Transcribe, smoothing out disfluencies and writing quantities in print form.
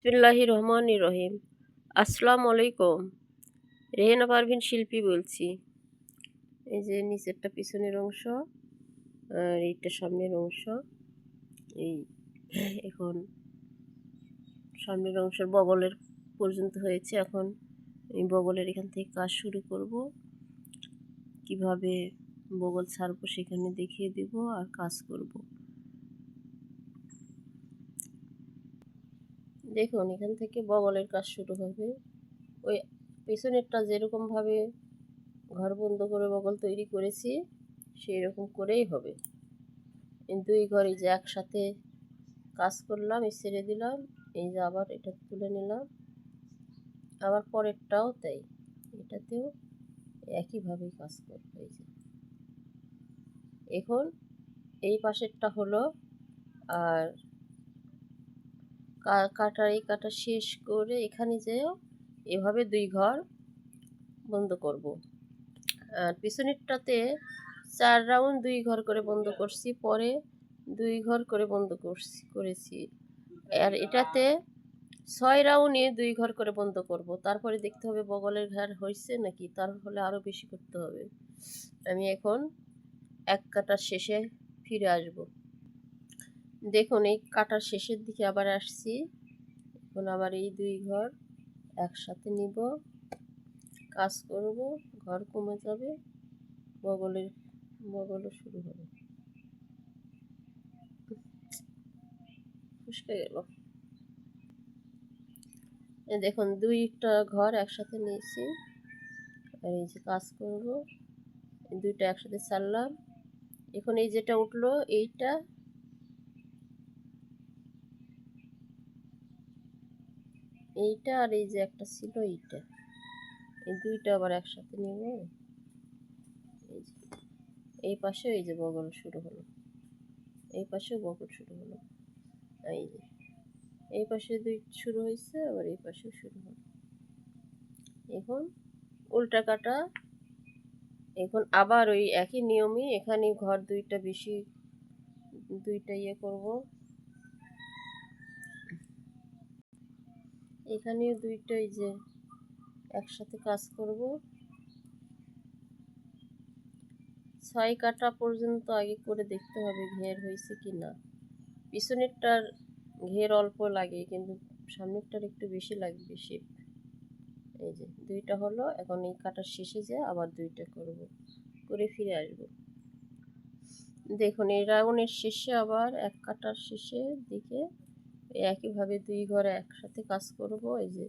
বিসমিল্লাহির রহমানির রহিম। আসসালামু আলাইকুম। রেহেনা পারভিন শিল্পী বলছি। এই যে নিচেরটা পিছনের অংশ আর এইটা সামনের অংশ। এই এখন সামনের অংশের বগলের পর্যন্ত হয়েছে। এখন এই বগলের এখান থেকে কাজ শুরু করব। কিভাবে বগল ছাড়বো সেখানে দেখিয়ে দিব আর কাজ করব। দেখুন এখান থেকে বগলের কাজ শুরু হবে। ওই পেছনেরটা যেরকমভাবে ঘর বন্ধ করে বগল তৈরি করেছি সেই রকম করেই হবে। এই দুই ঘর এই যে একসাথে কাজ করলাম, এই ছেড়ে দিলাম, এই যে আবার এটা তুলে নিলাম, আবার পরেরটাও তাই, এটাতেও একইভাবেই কাজ করবো। এই যে এখন এই পাশেরটা হলো, আর কাটা শেষ করে এখানে যেও এভাবে দুই ঘর বন্ধ করব। আর পিছনেরটাতে 4 রাউন্ড 2 ঘর করে বন্ধ করছি, পরে 2 ঘর করে বন্ধ করেছি। আর এটাতে 6 রাউন্ডে 2 ঘর করে বন্ধ করব। তারপরে দেখতে হবে বগলের ঘর হয়েছে নাকি, তাহলে আরও বেশি করতে হবে। আমি এখন এক কাটার শেষে ফিরে আসব। দেখুন এই কাটার শেষের দিকে আবার আসছি। এখন আবার এই 2 ঘর একসাথে নিব, কাজ করব, ঘর কমে যাবে, বগলও শুরু হবে। ফুসকে গেল। দেখুন 2টা ঘর একসাথে নিয়েছি, আর এই যে কাজ করব, এই 2টা একসাথে ছাড়লাম। এখন এই যেটা উঠলো এইটা, আর এই যে একটা ছিল এইটা, এই 2টা আবার একসাথে নিব। এই যে এই পাশে এই যে বগল শুরু হলো, এই পাশেও বগল শুরু হলো। এই যে এই পাশে 2 শুরু হয়েছে, আবার এই পাশেও শুরু হলো। এখন উল্টা কাটা। এখন আবার ওই একই নিয়মই এখানে ঘর 2টা বেশি, 2টা করব। এখানেও 2টা এই যে একসাথে কাজ করব। 6 কাটা পর্যন্ত আগে করে দেখতে হবে ঘের হয়েছে কি না। পিছনেরটার ঘের অল্প লাগে, কিন্তু সামনেরটার একটু বেশি লাগবে শেপ। এই যে 2টা হলো, এখন এই কাটার শেষে যে আবার 2টা করব, করে ফিরে আসব। দেখুন এই রাউন্ডের শেষে আবার কাটার শেষের দিকে একইভাবে 2 ঘরে একসাথে কাজ করব। এই যে